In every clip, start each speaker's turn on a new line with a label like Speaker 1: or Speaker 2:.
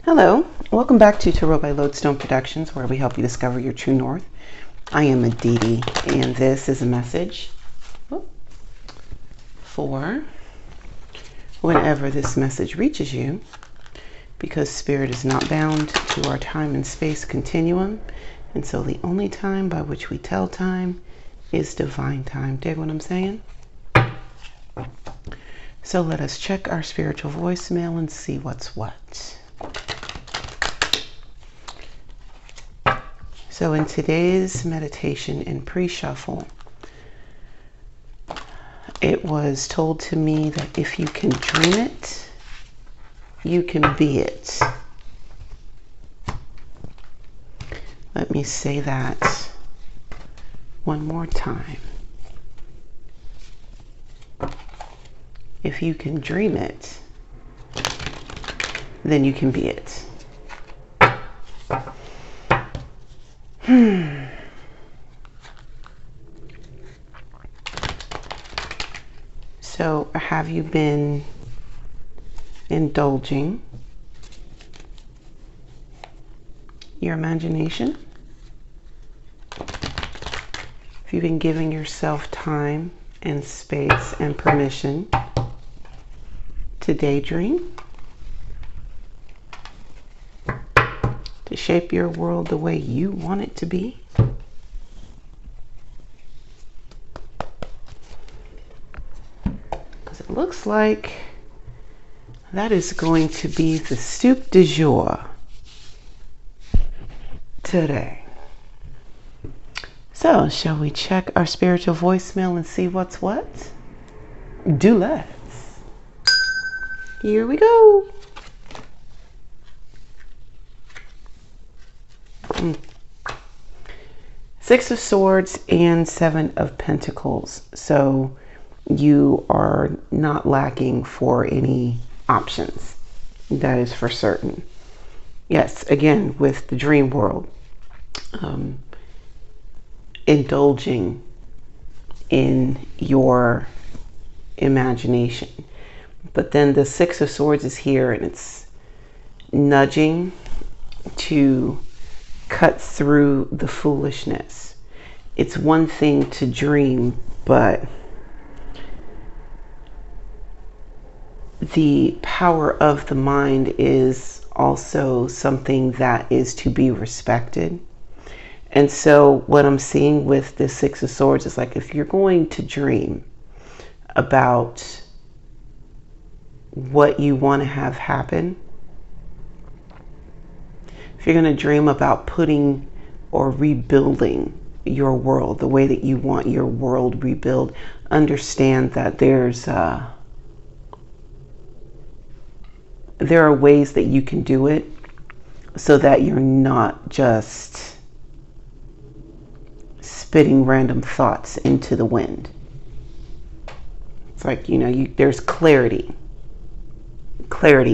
Speaker 1: Hello, welcome back to Tarot by Lodestone Productions, where we help you discover your true north. I am Aditi, and this is a message for whenever this message reaches you, because Spirit is not bound to our time and space continuum, and so the only time by which we tell time is divine time. Dig what I'm saying? So let us check our spiritual voicemail and see what's what. So in today's meditation and pre-shuffle, it was told to me that if you can dream it, you can be it. Let me say that one more time. If you can dream it, then you can be it. So, have you been indulging your imagination? Have you been giving yourself time and space and permission to daydream? To shape your world the way you want it to be? Because it looks like that is going to be the soup du jour today. So, shall we check our spiritual voicemail and see what's what? Do let's. Here we go. Six of Swords and Seven of Pentacles. So you are not lacking for any options. That is for certain. Yes, again, with the dream world, indulging in your imagination. But then the Six of Swords is here, and it's nudging to cut through the foolishness. It's one thing to dream, but the power of the mind is also something that is to be respected. And so what I'm seeing with this Six of Swords is like, if you're going to dream about what you want to have happen, if you're going to dream about putting or rebuilding your world the way that you want your world rebuilt, understand that there are ways that you can do it so that you're not just spitting random thoughts into the wind. It's like, there's clarity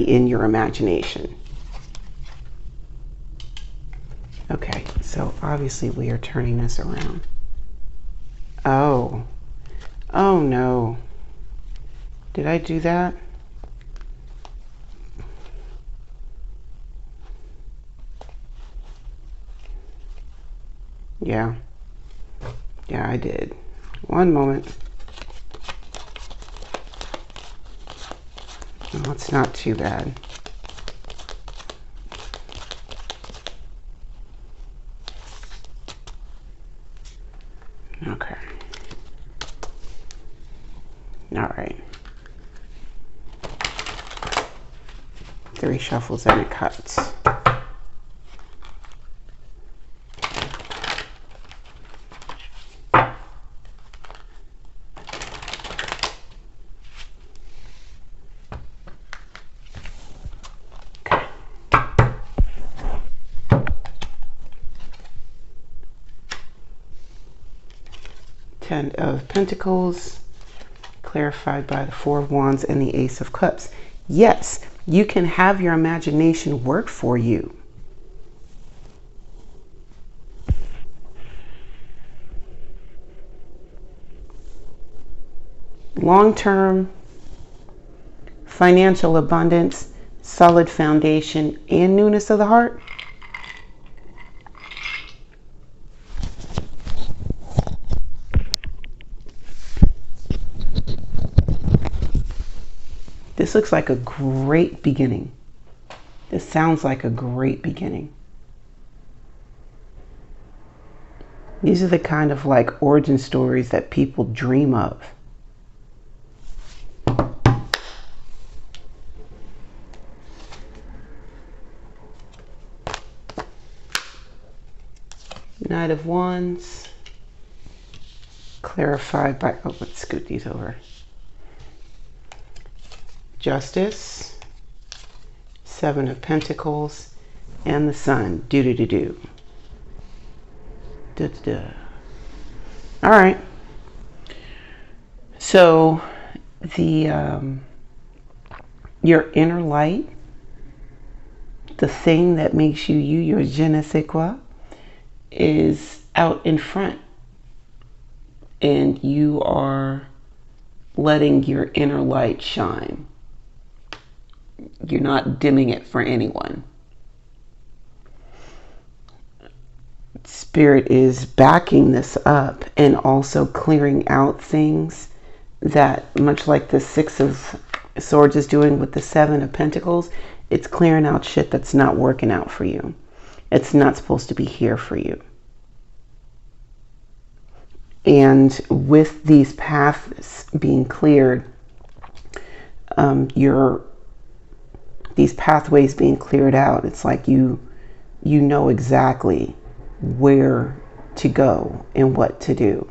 Speaker 1: in your imagination. Okay, so obviously we are turning this around. Oh no. Did I do that? Yeah, I did. One moment. No, it's not too bad. Okay. All right. 3 shuffles and it cuts. Ten of Pentacles, clarified by the Four of Wands and the Ace of Cups. Yes, you can have your imagination work for you. Long-term financial abundance solid foundation and newness of the heart. This looks like a great beginning. This sounds like a great beginning. These are the kind of like origin stories that people dream of. Knight of Wands, clarified by, oh, let's scoot these over. Justice, Seven of Pentacles, and the Sun. Do-do-do-do. Da-da-da. All right. So the your inner light, the thing that makes you you, your je ne sais quoi, is out in front, and you are letting your inner light shine. You're not dimming it for anyone. Spirit is backing this up and also clearing out things that, much like the Six of Swords is doing with the Seven of Pentacles, it's clearing out shit that's not working out for you. It's not supposed to be here for you. And with these paths being cleared, these pathways being cleared out, it's like you know exactly where to go and what to do.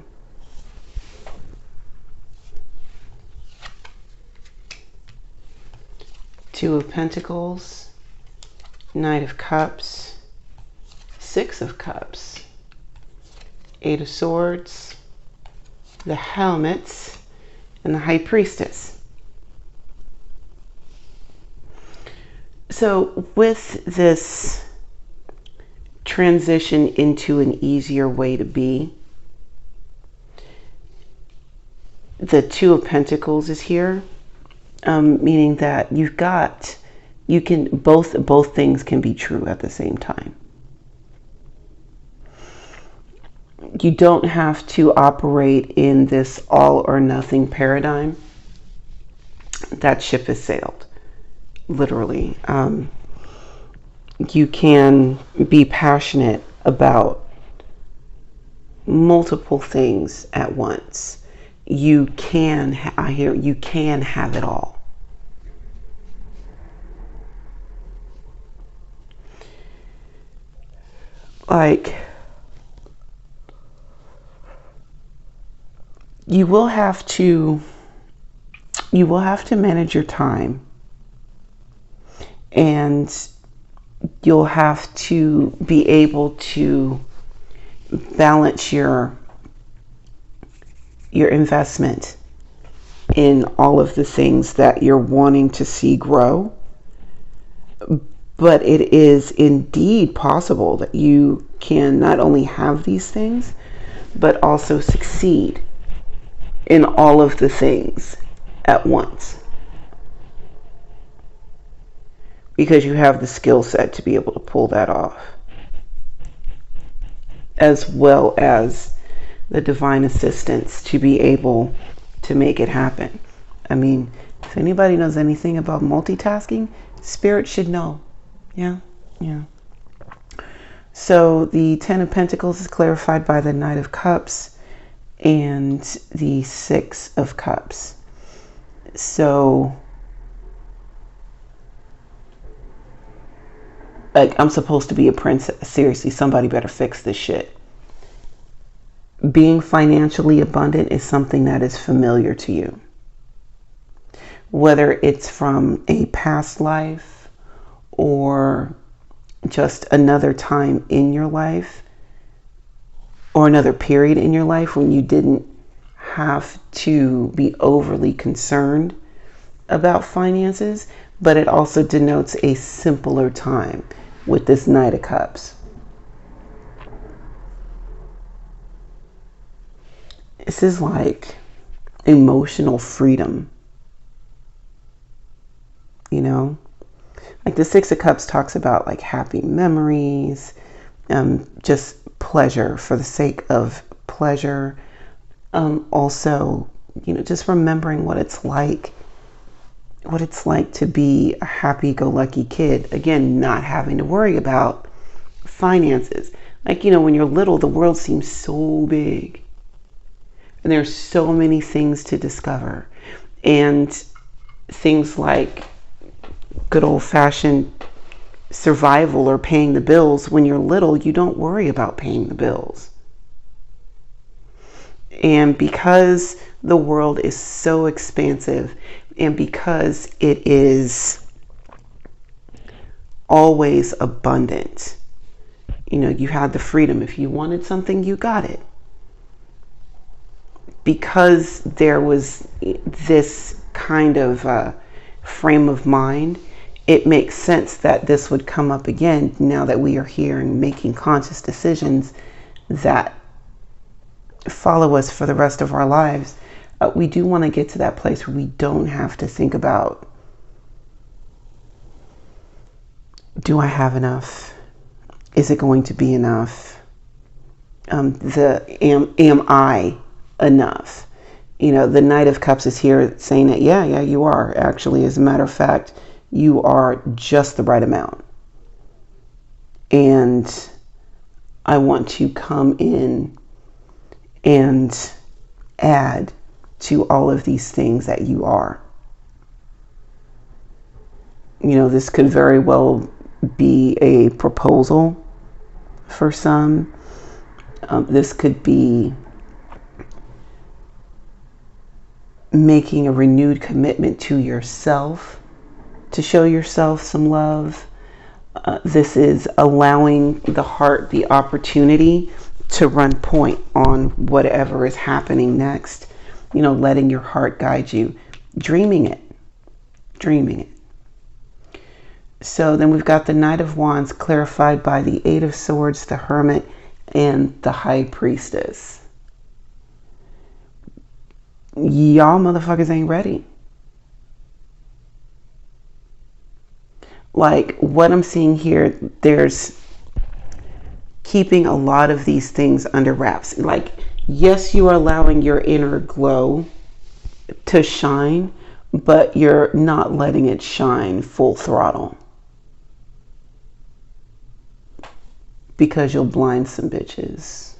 Speaker 1: Two of Pentacles, Knight of Cups, Six of Cups, Eight of Swords, the Helmets, and the High Priestess. So with this transition into an easier way to be, the Two of Pentacles is here, meaning that you can both things can be true at the same time. You don't have to operate in this all or nothing paradigm. That ship has sailed. Literally. You can be passionate about multiple things at once. You can have it all. Like, you will have to manage your time. And you'll have to be able to balance your investment in all of the things that you're wanting to see grow. But it is indeed possible that you can not only have these things, but also succeed in all of the things at once. Because you have the skill set to be able to pull that off, as well as the divine assistance to be able to make it happen. I mean, if anybody knows anything about multitasking, Spirit should know. Yeah. So the Ten of Pentacles is clarified by the Knight of Cups and the Six of Cups. So, like, I'm supposed to be a princess. Seriously, somebody better fix this shit. Being financially abundant is something that is familiar to you. Whether it's from a past life or just another time in your life or another period in your life when you didn't have to be overly concerned about finances, but it also denotes a simpler time with this Knight of Cups. This is like emotional freedom, you know? Like the Six of Cups talks about like happy memories, just pleasure for the sake of pleasure. Also, just remembering what it's like to be a happy-go-lucky kid. Again, not having to worry about finances. Like, when you're little, the world seems so big. And there's so many things to discover. And things like good old-fashioned survival or paying the bills. When you're little, you don't worry about paying the bills. And because the world is so expansive, and because it is always abundant, you had the freedom. If you wanted something, you got it. Because there was this kind of frame of mind, it makes sense that this would come up again now that we are here and making conscious decisions that follow us for the rest of our lives. We do want to get to that place where we don't have to think about, do I have enough? Is it going to be enough? Am I enough? The Knight of Cups is here saying that, yeah, you are. Actually, as a matter of fact, you are just the right amount. And I want to come in and add to all of these things that you are. This could very well be a proposal for some. This could be making a renewed commitment to yourself, to show yourself some love. This is allowing the heart the opportunity to run point on whatever is happening next. Letting your heart guide you, dreaming it. So then we've got the Knight of Wands clarified by the Eight of Swords, the Hermit, and the High Priestess. Y'all motherfuckers ain't ready. Like what I'm seeing here, there's keeping a lot of these things under wraps. Like, yes, you are allowing your inner glow to shine, but you're not letting it shine full throttle. Because you'll blind some bitches.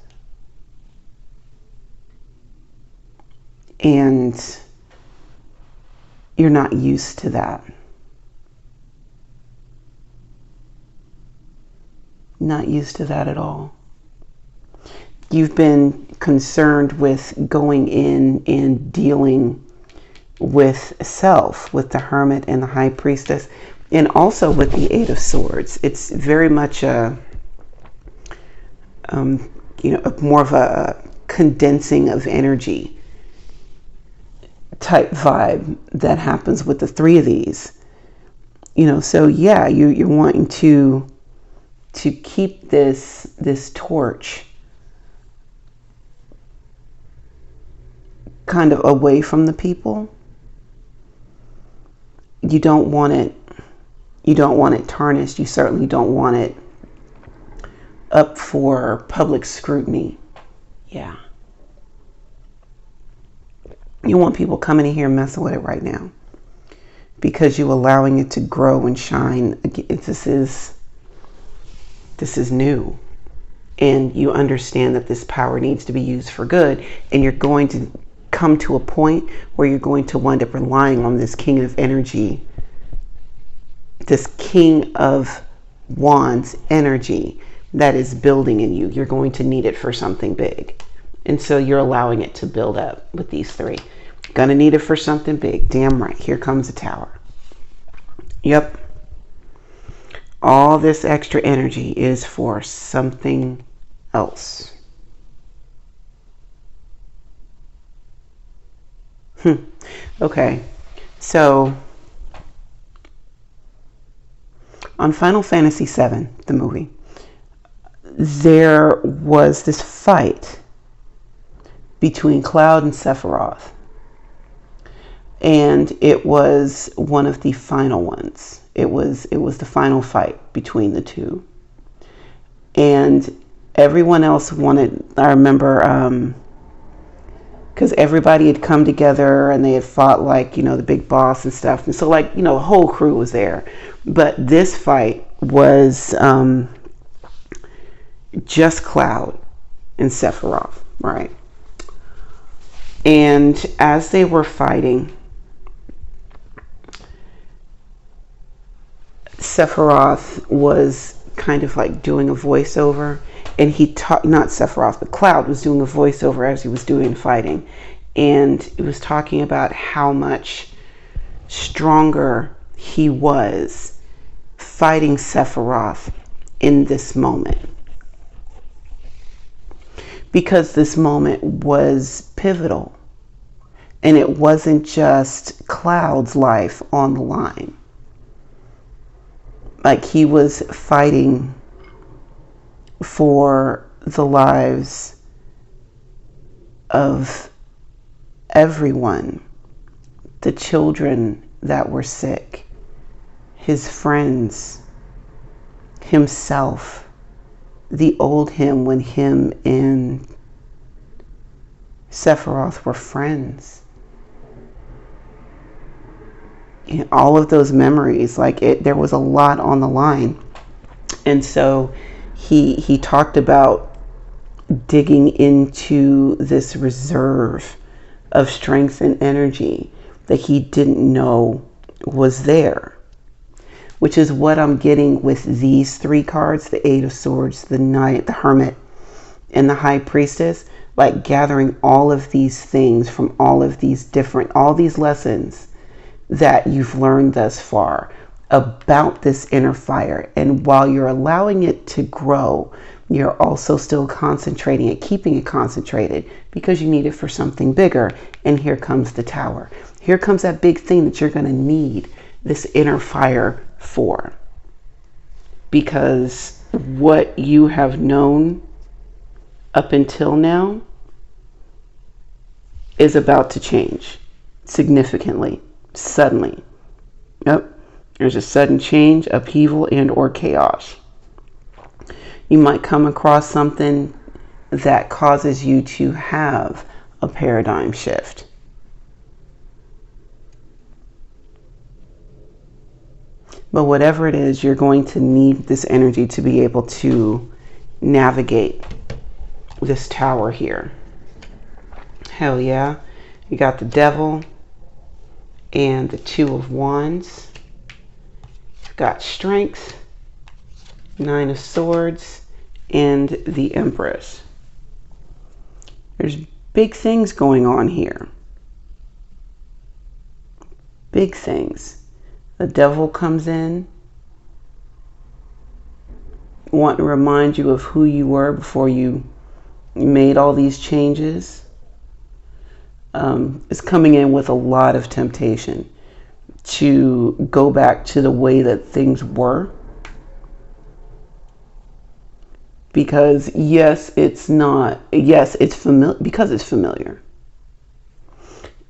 Speaker 1: And you're not used to that. Not used to that at all. You've been concerned with going in and dealing with self, with the Hermit and the High Priestess, and also with the Eight of Swords. It's very much a, more of a condensing of energy type vibe that happens with the three of these. So yeah, you're wanting to keep this torch kind of away from the people. You don't want it tarnished. You certainly don't want it up for public scrutiny. Yeah. You want people coming in here and messing with it right now because you're allowing it to grow and shine. This is new. And you understand that this power needs to be used for good. And you're going to come to a point where you're going to wind up relying on this King of Energy, this King of Wands energy that is building in you. You're going to need it for something big. And so you're allowing it to build up with these three. Gonna need it for something big. Damn right. Here comes the Tower. Yep. All this extra energy is for something else. Okay. So on Final Fantasy VII, the movie, there was this fight between Cloud and Sephiroth. And it was one of the final ones. It was the final fight between the two. And everyone else wanted, I remember, because everybody had come together and they had fought like, you know, the big boss and stuff. And so like, you know, the whole crew was there. But this fight was just Cloud and Sephiroth, right? And as they were fighting, Sephiroth was kind of like doing a voiceover, and he taught, not Sephiroth, but Cloud was doing a voiceover as he was doing fighting, and it was talking about how much stronger he was fighting Sephiroth in this moment, because this moment was pivotal, and it wasn't just Cloud's life on the line. Like, he was fighting for the lives of everyone, the children that were sick, his friends, himself, the old him when him and Sephiroth were friends. And all of those memories, like there was a lot on the line. And so he talked about digging into this reserve of strength and energy that he didn't know was there, which is what I'm getting with these three cards: the Eight of Swords, the Knight, the Hermit, and the High Priestess. Like, gathering all of these things from all of these different, all these lessons that you've learned thus far about this inner fire. And while you're allowing it to grow, you're also still concentrating it, keeping it concentrated, because you need it for something bigger. And here comes the Tower. Here comes that big thing that you're going to need this inner fire for. Because what you have known up until now is about to change significantly. Suddenly. Yep. There's a sudden change, upheaval, and or chaos. You might come across something that causes you to have a paradigm shift. But whatever it is, you're going to need this energy to be able to navigate this tower here. Hell yeah. You got the Devil and the Two of Wands. You've got Strength, Nine of Swords, and the Empress. There's big things going on here. Big things. The Devil comes in, wanting to remind you of who you were before you made all these changes. Is coming in with a lot of temptation to go back to the way that things were. Because it's familiar, because it's familiar.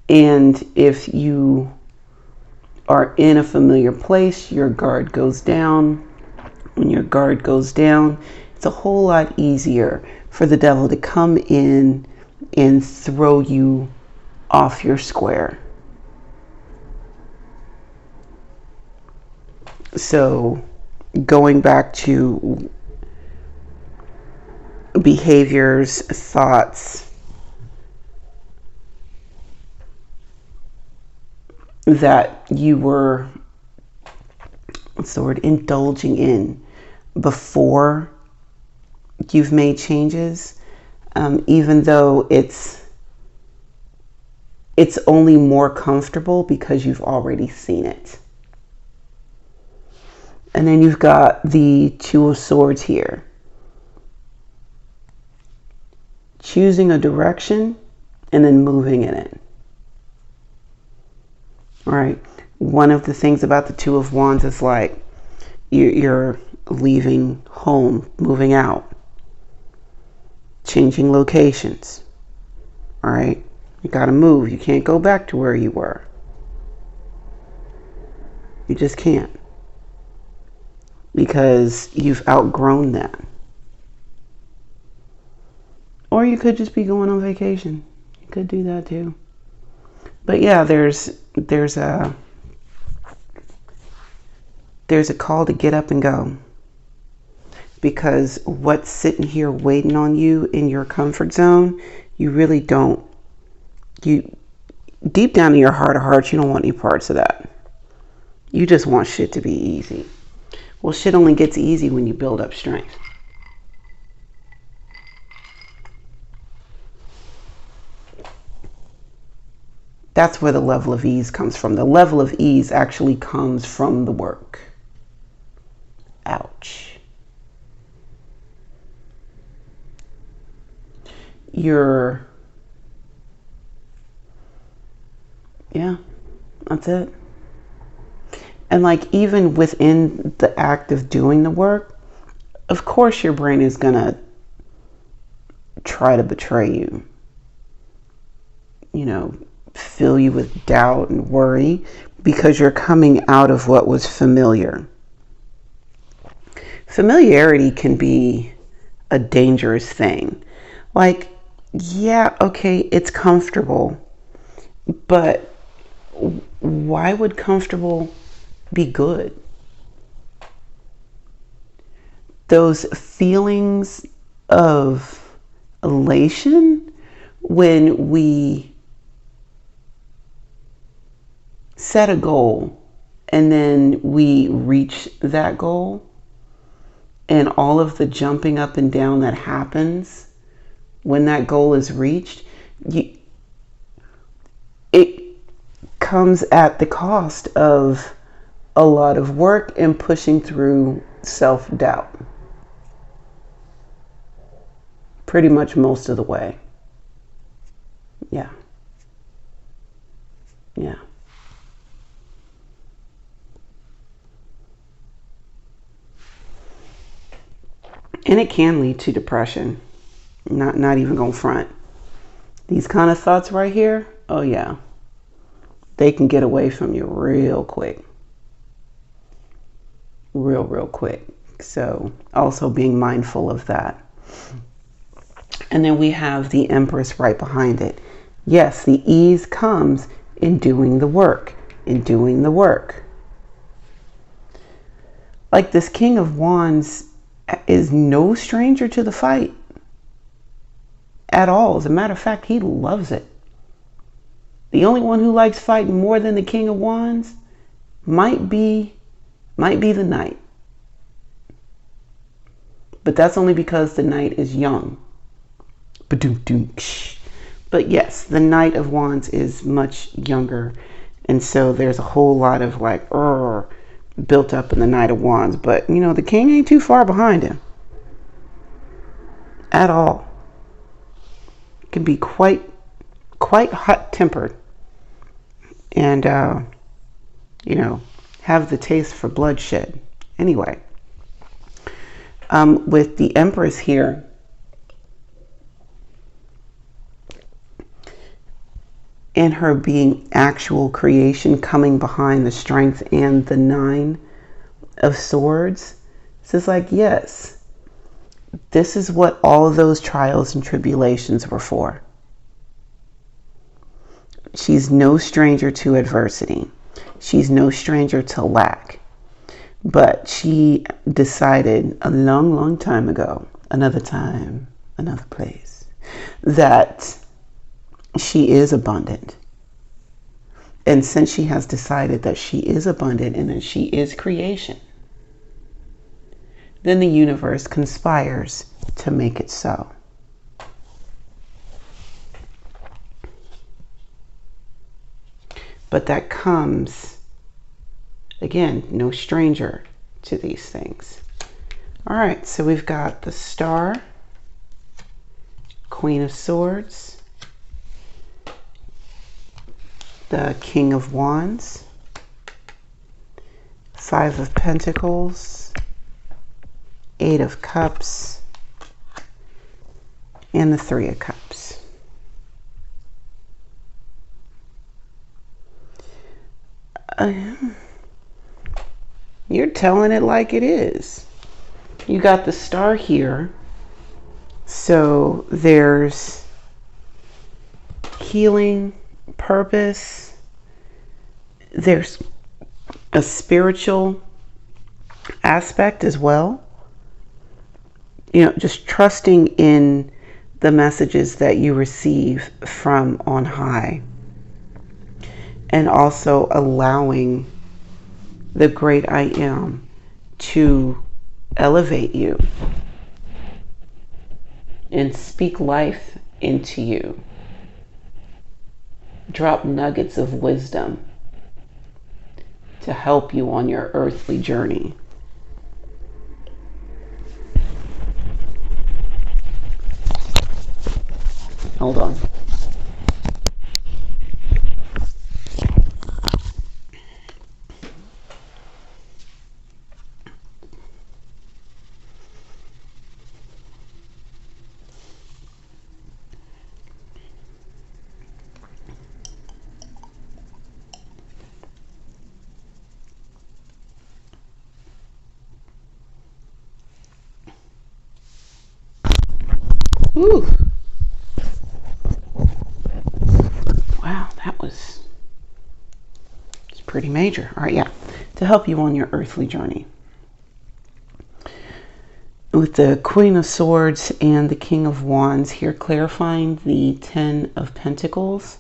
Speaker 1: And if you are in a familiar place, your guard goes down. When your guard goes down, it's a whole lot easier for the Devil to come in and throw you off your square. So going back to behaviors, thoughts that you were, indulging in before you've made changes, even though it's only more comfortable because you've already seen it. And then you've got the Two of Swords here. Choosing a direction and then moving in it. All right. One of the things about the Two of Wands is like you're leaving home, moving out, changing locations. All right. You got to move. You can't go back to where you were. You just can't. because you've outgrown that. Or you could just be going on vacation. You could do that too. But yeah, there's a call to get up and go. Because what's sitting here waiting on you in your comfort zone, you really don't. You deep down in your heart of hearts, you don't want any parts of that. You just want shit to be easy. Well, shit only gets easy when you build up strength. That's where the level of ease comes from. The level of ease actually comes from the work. Ouch. Yeah, that's it. And like even within the act of doing the work, of course your brain is gonna try to betray you. Fill you with doubt and worry because you're coming out of what was familiar. Familiarity can be a dangerous thing. Like, yeah, okay, it's comfortable, but why would comfortable be good? Those feelings of elation when we set a goal and then we reach that goal, and all of the jumping up and down that happens when that goal is reached, it comes at the cost of a lot of work and pushing through self-doubt. Pretty much most of the way. Yeah. And it can lead to depression. Not even gonna front. These kind of thoughts right here, oh yeah. They can get away from you real quick. Real quick. So also being mindful of that. And then we have the Empress right behind it. Yes, the ease comes in doing the work. Like this King of Wands is no stranger to the fight at all. As a matter of fact, he loves it. The only one who likes fighting more than the King of Wands might be the Knight. But that's only because the Knight is young. But yes, the Knight of Wands is much younger. And so there's a whole lot of like, built up in the Knight of Wands. But, the King ain't too far behind him. At all. Can be quite hot-tempered. And, have the taste for bloodshed. Anyway. With the Empress here, and her being actual creation coming behind the Strength and the Nine of Swords, it's just like, yes, this is what all of those trials and tribulations were for. She's no stranger to adversity. She's no stranger to lack. But she decided a long time ago, another time, another place, that she is abundant. And since she has decided that she is abundant and that she is creation, then the universe conspires to make it so. But that comes, again, no stranger to these things. All right, so we've got the Star, Queen of Swords, the King of Wands, Five of Pentacles, Eight of Cups, and the Three of Cups. You're telling it like it is. You got the star here. So there's healing, purpose. There's a spiritual aspect as well. Just trusting in the messages that you receive from on high. And also allowing the great I am to elevate you and speak life into you. Drop nuggets of wisdom to help you on your earthly journey. Hold on. Ooh. Wow, it's pretty major. All right, yeah. To help you on your earthly journey. With the Queen of Swords and the King of Wands here, clarifying the Ten of Pentacles.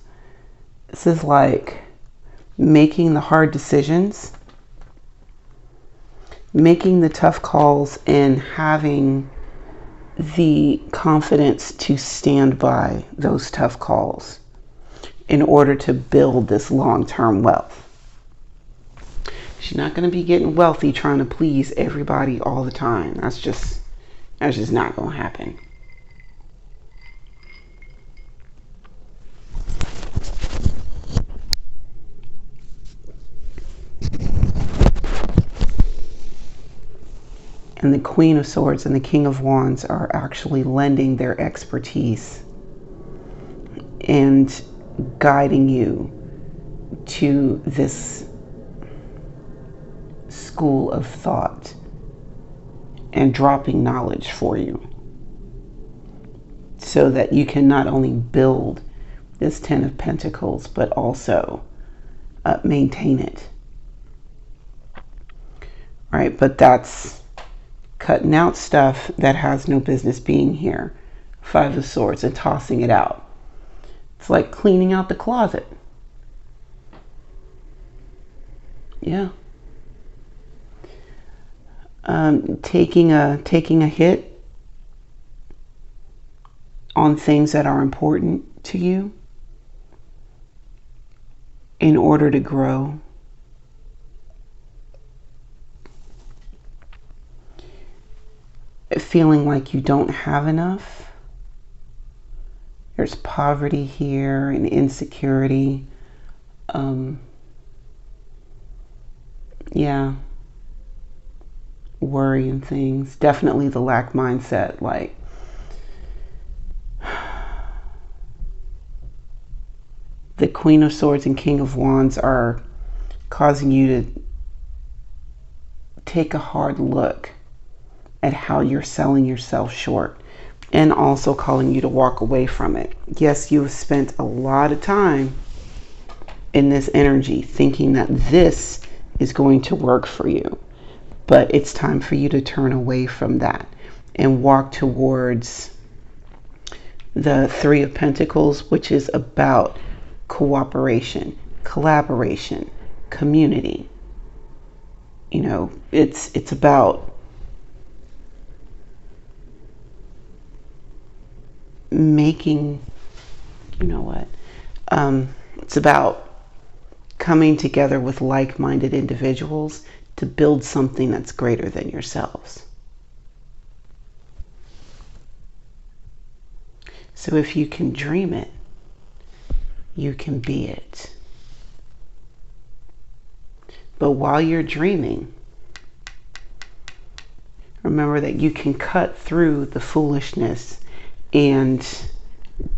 Speaker 1: This is like making the hard decisions, making the tough calls, and having the confidence to stand by those tough calls in order to build this long-term wealth. She's not going to be getting wealthy trying to please everybody all the time. That's just not going to happen. And the Queen of Swords and the King of Wands are actually lending their expertise and guiding you to this school of thought and dropping knowledge for you so that you can not only build this Ten of Pentacles but also maintain it. All right, but that's cutting out stuff that has no business being here. Five of Swords, and tossing it out. It's like cleaning out the closet. Yeah. Taking a hit on things that are important to you in order to grow. Feeling like you don't have enough. There's poverty here and insecurity. Yeah. Worry and things. Definitely the lack mindset. Like, the Queen of Swords and King of Wands are causing you to take a hard look at how you're selling yourself short, and also calling you to walk away from it. Yes, you've spent a lot of time in this energy thinking that this is going to work for you, but it's time for you to turn away from that and walk towards the Three of Pentacles, which is about cooperation, collaboration, community. You know, it's about making, it's about coming together with like-minded individuals to build something that's greater than yourselves. So if you can dream it, you can be it. But while you're dreaming, remember that you can cut through the foolishness and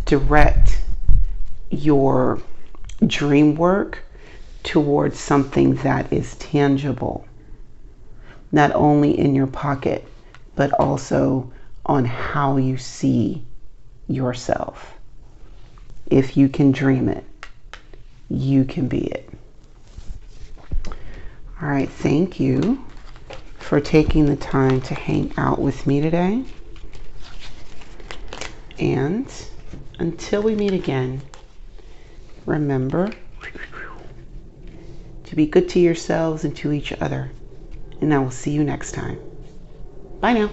Speaker 1: direct your dream work towards something that is tangible not only in your pocket, but also on how you see yourself. If you can dream it, you can be it. All right, thank you for taking the time to hang out with me today. And until we meet again, remember to be good to yourselves and to each other. And I will see you next time. Bye now.